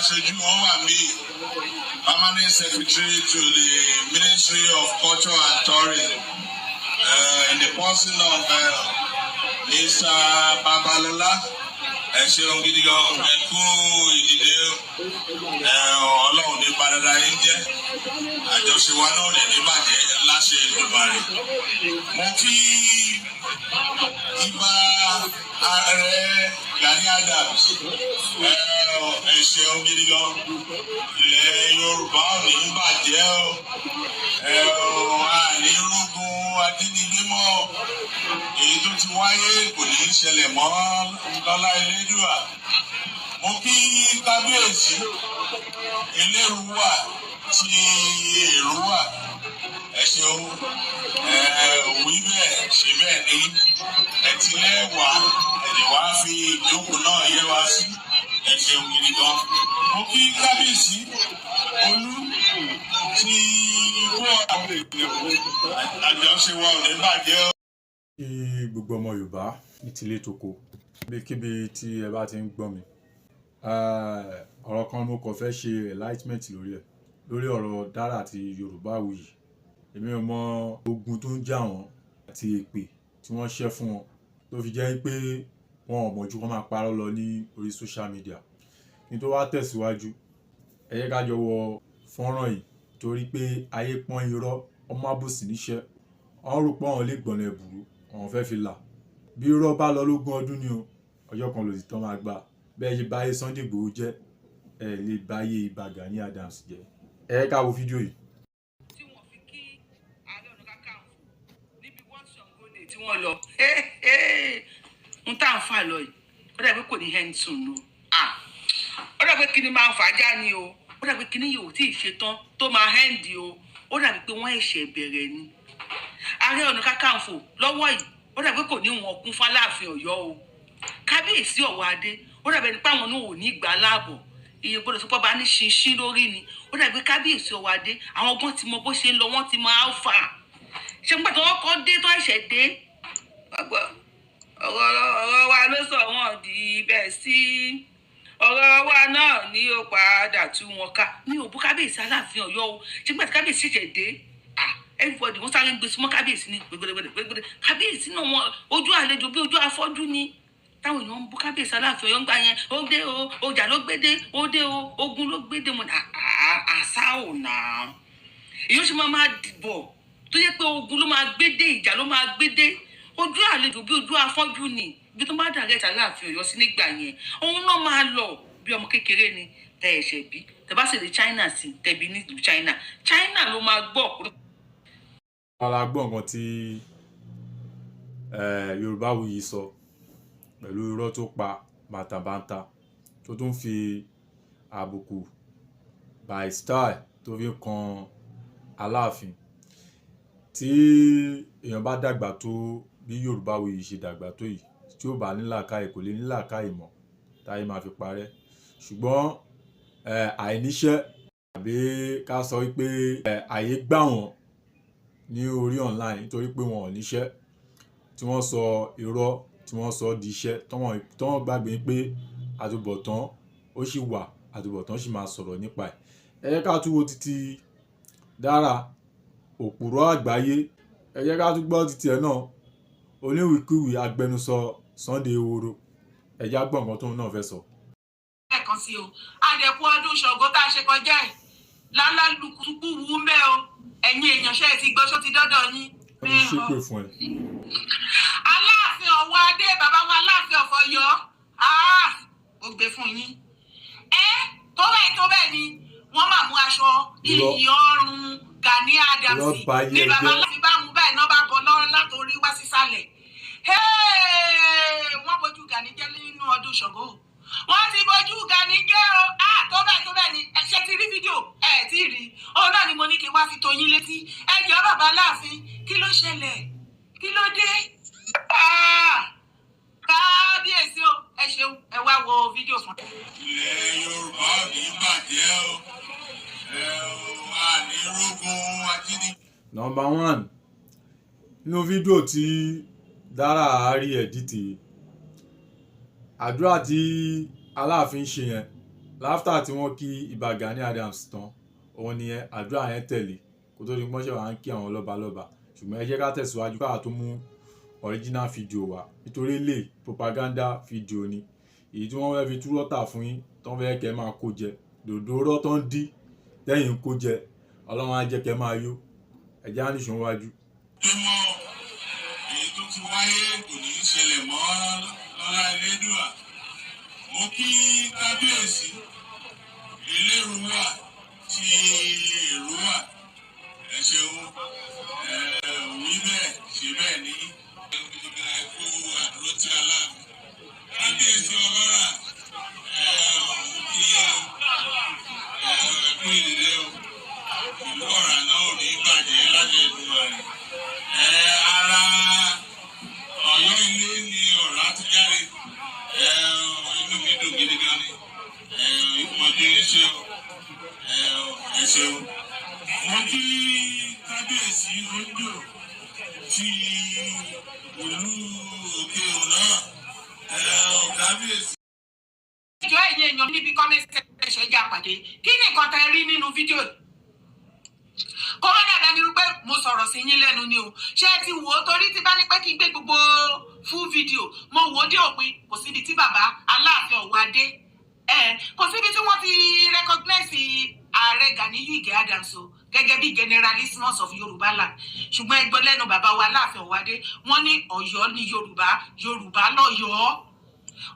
aṣojú wọn wà mí permanent secretary to the Ministry of Culture and Tourism in the person of Mr. Babalola. Ẹ ṣeun gidi gan, ẹ kú ìdílé Ọlọ́run ní padàdà yín jẹ́ àjọṣe wa náà lè ní bàjẹ́ láṣẹ Olódùmarè. Mo kí Ìbà Ààrẹ Gani Adams ẹ ṣeun gidi gan, ilẹ̀ Yorùbá ò ní bàjẹ́ o àní rógun ajínigbé mọ́ èyí tó ti wáyé kò ní í ṣẹlẹ̀ mọ́ lọ́lá Elédùà. Mo kí kábíyèsí Elérúwà tí Èrúwà ẹ ṣeun wí bẹ́ẹ̀ ṣe bẹ́ẹ̀ ní ẹtìlẹ́wà ẹ̀dẹ̀ wá fi ìjókòó náà yẹ wá sí ẹ ṣeun gidi gan. Mo kí kábíyèsí Olú tí ikú àwọn ènìyàn àjọṣe wa ò ní bàjẹ́ o. Kí gbogbo ọmọ Yorùbá ní tilé toko níbikíbi tí ẹ bá ti ń gbọ́ mi, ọ̀rọ̀ kan mo kàn fẹ́ ṣe enlightenment lórí ọ̀rọ̀ Dara àti Yorùbáwùyí. Èmi ò mọ ogun tó ń jà wọ́n àti èpè tí wọ́n ṣẹ́ fún wọn tó fi jẹ́ pé wọn ò mọ̀jú wọn máa parọ́ lọ ní orí social media. Kí n tó wá tẹ̀síwájú, ẹ jẹ́ ká jọ wọ fọ́nrán yìí torí pé ayé pọ́n irọ́ ọmọ àbòsí níṣẹ́ wọ́n rò pé àwọn lè gbọ̀nà ẹ̀bùrú àwọn fẹ́ fi là. Bí irọ́ bá lọ lógún ọdún ni o, ọjọ́ kan lòtítọ́ máa gbà. Bẹ́ẹ̀ ṣe báyé Sunday Igboho jẹ́ ẹ lè báyé Ìbà Gani Adams jẹ́. Ẹ ká wo fídíò yìí. Tí wọ́n fi kí Ààrẹ Ọ̀nà Kakanfò níbi wọ́n ṣàngóde tí wọ́n lọ ń tà ń fà lọ yìí ó dàbí kò ní hand soon o ó dàbí kí ni máa ń fàájà ni o ó dàbí kí ni yòó tí ì ṣetán tó máa hand o ó dàbí pé wọ́n ẹ̀ṣẹ̀ bẹ̀rẹ̀ ni. Ààrẹ Ọ̀nà Kakanfò lọ́wọ́ yìí ó dàbí kò ní wọn kún fáláàfin Ọ̀yọ́ o. Kábíyèsí Ọ̀wọ́adé ó dàbí ẹni pé àwọn náà ò ní ìgbà láàbọ̀ iye gbọ́dọ̀ sọpọ bá ní ṣinṣin lórí ni ó dàbí Kábíyèsí Ọ̀wọ́adé àwọn ọgbọ́n ti mọ bó ṣe ń lọ wọ́n ti mọ alpha ṣé ń gbà tí wọ́n kọ́ dé tó ẹ̀ṣẹ̀ dé ọ̀rọ̀ wa ló sọ wọ́n di bẹ́ẹ̀ sí ọ̀rọ̀ wa náà ni ó padà tú wọn ká ní òbú Kábíyèsí Aláàfin Ọ̀yọ́ o ṣé ń gbà tí Kábíyèsí ṣẹ̀ṣẹ̀ dé everybody wọ́n sáré ń gbé súnmọ́ Kábíyèsí ní gbẹgbẹgbẹgbẹgbẹ Kábíyèsí náà wọn ojú àlejò bí ojú afọ́jú ni táwọn èèyàn ń bú Kábíyèsí Aláàfin Ọ̀yọ́ ń gbà yẹn ó dé o ọjà ló gbédé ó dé o ogun ló gbédé mo àṣà ò nà èyí ó ṣe máa dìbò tó yẹ pé ogun ló máa gbédé ìjà ló máa gbédé ojú àlejò bí ojú afọ́jú ni ibi tó bá dàgẹ́ ìjà Aláàfin Ọ̀yọ́ sí nígbà yẹn òun náà máa lọ bí ọmọ kékeré ni tẹ ẹ̀ṣẹ̀ bí tẹ bá sì rí China sí tẹbi nílùú China ló máa gbọ́. Ara gbọ́ nǹkan tí Yorùbáwùyí sọ pẹ̀lú irọ́ tó pa bàǹtàbàǹtà tó tún fi àbùkù by style tó fi kan Aláàfin. Tí èèyàn bá dàgbà tó bí Yorùbáwùyí ṣe dàgbà tó yìí tí ó bá ní làákàyè kò lè ní làákàyè mọ́ táyé máa fi parẹ́. Ṣùgbọ́n àìníṣẹ́ àbí ká sọ wípé àyè gbà wọ́n ní orí online nítorí pé wọn ò níṣẹ́ tí wọ́n sọ irọ́ tí wọ́n sọ di iṣẹ́ tọ́wọ́n gbàgbé pé àtúbọ̀tán ó sì wà àtúbọ̀tán sì máa sọ̀rọ̀ nípa ẹ̀. Ẹ jẹ́ ká tún wo títí Dara òpùrọ́ àgbáyé, ẹ jẹ́ ká tún gbọ́ títí ẹ̀ náà oníwìkúwì agbẹnusọ Sunday Igboho ẹ jẹ́ á gbọ́ nǹkan tóun náà fẹ́ sọ. Ẹ̀kan sí o àdẹ̀kùn ọdún Ṣàngó tá a ṣe kọjá ẹ̀ lálálùkùkù wú mẹ́ o ẹ̀yin èèyàn ṣe ti gbọ́ ṣó ti dọ́dọ̀ yín. Wọ́n ti ṣépè fún ẹ. Aláàfin Ọ̀wọ́adé bàbá wa Aláàfin of Ọ̀yọ́ ó gbé fún yín. Tó bẹ́ẹ̀ ni wọ́n máa mú aṣọ iyì ọrùn Gani Adams ní bàbá Aláàfin bá mú bẹ́ẹ̀ náà bá bọ̀ lọ́rọ́ látòrí wá sísàlẹ̀. Wọ́n bójú Gani jẹ́ nínú ọdún Ṣàngó. Wọ́n ti bójú Gani jẹ́ o. Tó bẹ́ẹ̀ ni ṣe ti rí fídíò tí rí òun náà ni mo ní kí n wá fi tó yín létí. Ẹ jọ̀ọ́ bàbá Aláàfin kí ló ṣẹlẹ̀ kí ló dé? Kábíyèsí o ẹ ṣeun ẹ wá wo fídíò fún. Ilẹ̀ Yorùbá ò ní bàjẹ́ o àní rógun ajínigbé. Number one, nínú fídíò tí Dara rí ẹ̀dítì àdúrà tí Aláàfin ṣe yẹn láftà tí wọ́n kí Ìbà Gani Adams tán òun ni àdúrà yẹn tẹ̀lé kó tó di mọ́ṣẹ́ wà ń kí àwọn lọ́balọ́ba ṣùgbọ́n ẹ jẹ́ ká tẹ̀síwájú káà tó mú original video wá nítorí lè propaganda video ni èyí tí wọ́n fẹ́ fi tú rọ́tà fún yín tó ń fẹ́ kẹ́ máa kó jẹ dòdò rọ́ tó ń dí tẹ́yìn kó jẹ ọlọ́run á jẹ́ kẹ́ máa yó ẹ̀jẹ̀ á nìṣó wájú. mímọ́ èyí tó ti wáyé kò ní í ṣẹlẹ̀ mọ́ lọ́lá Elédùà. Mo kí kábíyèsí Elérúwà ti Èrúwà ẹ ṣeun wí bẹ́ẹ̀ ṣe bẹ́ẹ̀ ní ẹkú àdúró tí aláàbò kábíyèsí ọlọ́rà kí ẹkú ìdílé o ìlú ọ̀rà náà ò ní bàjẹ́ láti Èdùmàrè ara Ọ̀yọ́ ilé ni ọ̀rá ti jáde inú mi dùn gidi gan ni ìpọ́njú yín ṣe ẹ ṣeun. Mo kí kábíyèsí Ondo ti ìlú òkè ọ̀nà kábíyèsí. ìjọ ẹ̀yin èèyàn níbi kọ́mẹ́sì ẹ̀ṣẹ̀ ìjà pàdé kí ni nǹkan tẹ́ rí nínú fídíò yìí? kó má dàda ni wípé mo sọ̀rọ̀ sí yín lẹ́nu ni o ṣé ẹ ti wò ó torí tí bá ní pé kí n gbé gbogbo full video mo wò ó dé òpin kò síbi tí bàbá Aláàfin Ọ̀wọ̀ Adé kò síbi tí wọ́n ti recognize ààrẹ Ganiyu Ige Adams o gẹ́gẹ́ bí generalismus of Yorùbá land ṣùgbọ́n ẹgbẹ́ lẹ́nu bàbá wa Aláàfin Ọ̀wọ̀ Adé wọ́n ní Ọ̀yọ́ ní Yorùbá Yorùbá lọ́yọ̀ọ́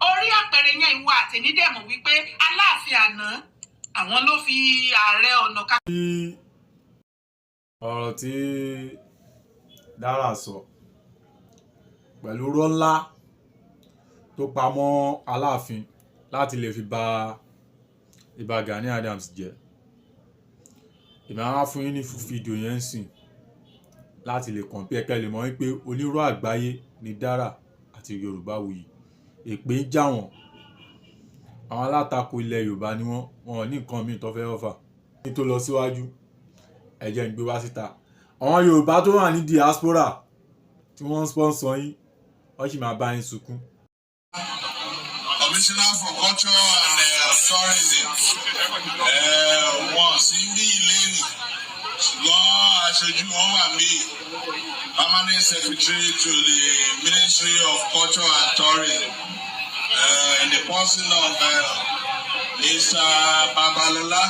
orí àpẹẹrẹ yẹn ìwọ àtẹ̀mí dẹ̀ mọ̀ wípé Aláàfin àná àwọn ló fi Ààrẹ Ọ̀nà Kakanfò. ọ̀rọ̀ tí Dara sọ pẹ̀lú irọ́ ńlá tó pamọ́ Aláàfin láti lè fi bà Ìbà Gani Adams jẹ́ ìmọ̀ àwọn fún yín ní fídíò yẹn ń sìn láti lè kàn pé ẹ̀kẹ́ lè mọ̀ wípé onírọ́ àgbáyé ni Dara àti Yorùbáwùyí èpè ń já wọn àwọn alátakò ilẹ̀ Yorùbá ni wọ́n ní nǹkan míì tó fẹ́ ọ̀fà ní tó lọ síwájú ẹ jẹ́ n gbé wá síta àwọn Yorùbá tó wà ní diaspora tí wọ́n ń sponsor yín wọ́n sì máa bá yín sunkún. Commissioner for Culture and Tourism wọ́n sì ń bí ilé nì ṣùgbọ́n aṣojú wọn wà mí permanent secretary to the Ministry of Culture and Tourism in the person of Mr. Babalola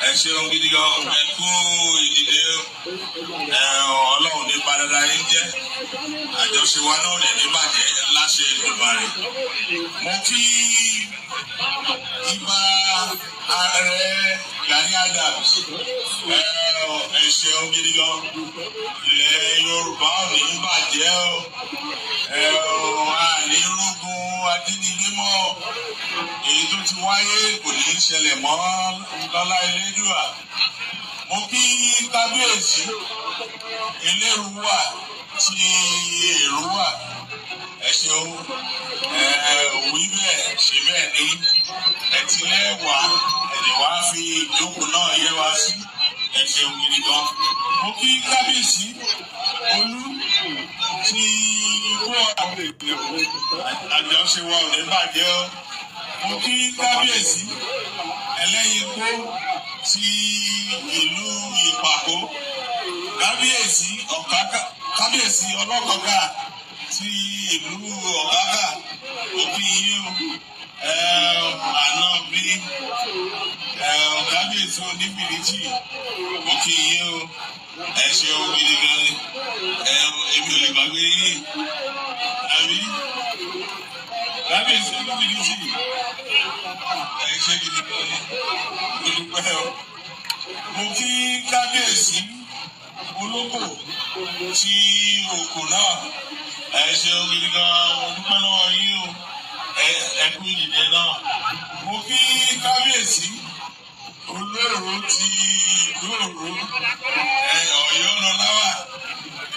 ẹ ṣeun gidi gan ẹ kú ìdílé Ọlọ́run ní padàdà yín jẹ́ àjọṣe wa náà lè ní bàjẹ́ láṣẹ Èdùmàrè. Mo kí Ìbà Ààrẹ Gani Adams ẹ ṣeun gidi gan ilẹ̀ Yorùbá ò ní bàjẹ́ àní rógun ajínigbé mọ́ èyí tó ti wáyé kò ní í ṣẹlẹ̀ mọ́ lọ́lá Elédùà. Mo kí kábíyèsí Elérúwà ti Èrúwà ẹ ṣeun wí bẹ́ẹ̀ ṣe bẹ́ẹ̀ ní ẹtìlẹ́wà ẹ̀dẹ̀ wá fi ìjókòó náà yẹ wá sí ẹ ṣeun gidi gan. Mo kí kábíyèsí Olú ti ikú àjọṣe wa ò ní bàjẹ́ o. Mo kí kábíyèsí Ẹlẹ́yinpó ti ìlú Ìpàkó kábíyèsí Ọlọ́kọ̀ọ́gà ti ìlú Ọ̀gágà òbí yín o àná bí kábíyèsí Oníbìrìtì òkè yín o ẹ ṣeun gidi gan ni èmi ò lè gbàgbé yín àbí kábíyèsí Oníbìrìtì ẹ ṣe gidi gan ni olùpẹ́ o. Mo kí kábíyèsí Olóko ti Òkò náà ẹ ṣeun gidi gan olùpẹ́ lọ́wọ́ yín o ẹ kú ìdílé náà. Mo kí kábíyèsí Olóró ti ìlú Òró Ọ̀yọ́ lọ́láwà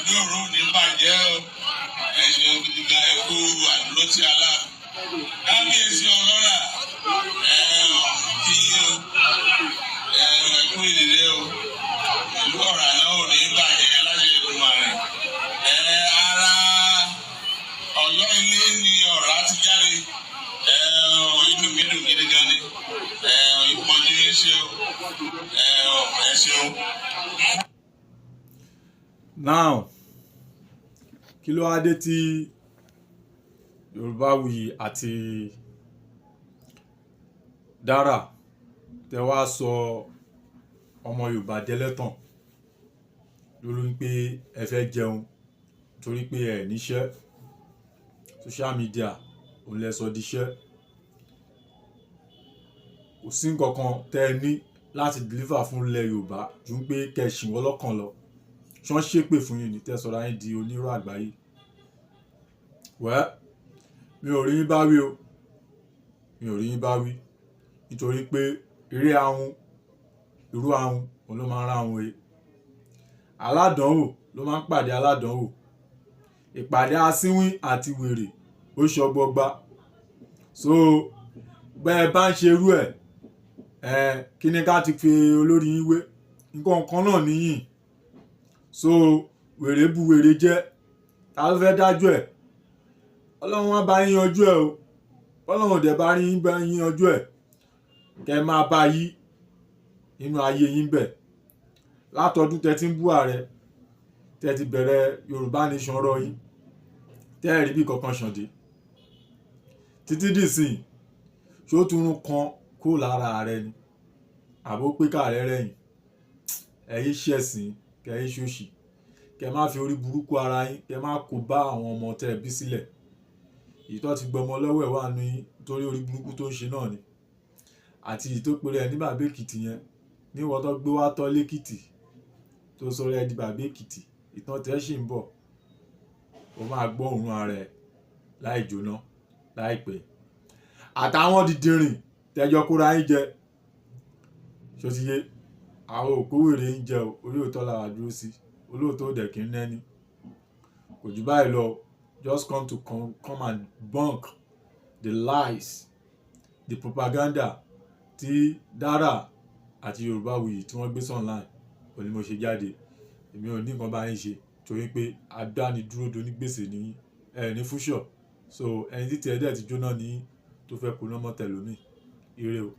ìlú Òró ní bàjẹ́ o ẹ ṣeun gidi gan ẹ kú àdúró tí Aláàfin. Kábíyèsí Ọlọ́rà kí o ẹ kú ìdílé o ìlú Ọ̀rà náà ò ní bàjẹ́ láti Èdùmàrè. Ara Ọ̀yọ́ ilé ni ọ̀rá ti jáde inú mi dùn gidi gan ni ẹ ṣeun. now kí ló wá dé tí Yorùbáwùyí àti Dara tẹ wá sọ ọmọ Yorùbá dẹlẹ́tàn lórí pé ẹ fẹ́ jẹun torí pé ẹ níṣẹ́ social media òun lẹ sọ díṣẹ́ kò sí nǹkan kan tẹ́ ẹ ní láti deliver fún ilẹ̀ Yorùbá ju pé kẹ́ ẹ ṣì wọ́n lọ́kàn lọ ṣán ṣépè fún yín ní tẹ́sọ̀rọ̀ ayé di onírọ̀ àgbáyé wẹ́ mi ò rí yín bá wí o mi ò rí yín bá wí nítorí pé eré ahun irú ahun òun ló máa ń ráhun e aládánwò ló máa ń pàdé aládánwò ìpàdé asínwín àti wèrè ó ṣọgbọgba so bẹ́ẹ̀ bá ń ṣerú ẹ̀ kí ni ká ti fi olórí yín wé nǹkan kan náà níyìn so wèrè bu wèrè jẹ́ ta ló fẹ́ dájú ẹ̀ ọlọ́run á bá yín yanjú ẹ̀ o ọlọ́run ò dẹ̀ bá yín yanjú ẹ̀ kẹ́ ẹ máa bá yí nínú ayé yín bẹ̀ látọdún tẹ́ ti ń bú ààrẹ tẹ́ ti bẹ̀rẹ̀ Yorùbá nation rọ yín tẹ́ ẹ̀ rí bí kankan ṣàndé títí dìsìn ṣó túnrún kan kó lára ààrẹ ni àbó pé káàrẹ rẹ̀yìn ẹ̀yìn ṣẹ̀sìn kẹ́yìn ṣòṣì kẹ́ má fi orí burúkú ara yín kẹ́ má kó bá àwọn ọmọ tẹ́ ẹ bí sílẹ̀ èyí tó ti gbọmọ lọ́wọ́ ẹ̀ wà ní yín nítorí orí burúkú tó ń ṣe náà ni àti èyí tó pèrè ẹ̀ ní bàbá Èkìtì yẹn níwọ̀n tó gbé wá tọ́ lẹ́kìtì tó sọ̀rọ̀ ẹ̀ di bàbá Èkìtì ìtàn tẹ́ ṣì ń bọ̀ ó máa gbọ́ òórùn ara ẹ̀ láì jóná láìpẹ́ àtàwọn dìdìrìn tẹjọ kóra yín jẹ ṣòtìyé àwọn òkúwèrè ń jẹ orí òótọ́ làwà dúró sí olóòótọ́ òdẹ̀ kì í nẹ́ni kò jù báyìí lọ just come to come and bunk the lies the propaganda tí Dara àti Yorùbáwùyí tí wọ́n gbé online òní mo ṣe jáde èmi ò ní nǹkan bá yín ṣe torí pé adánidúró donígbèsè ní ní fúṣọ̀ so ẹni tí tiẹ̀ dẹ̀ ti jóná ní tó fẹ́ kó lọ́mọ tẹ̀lómi ire o.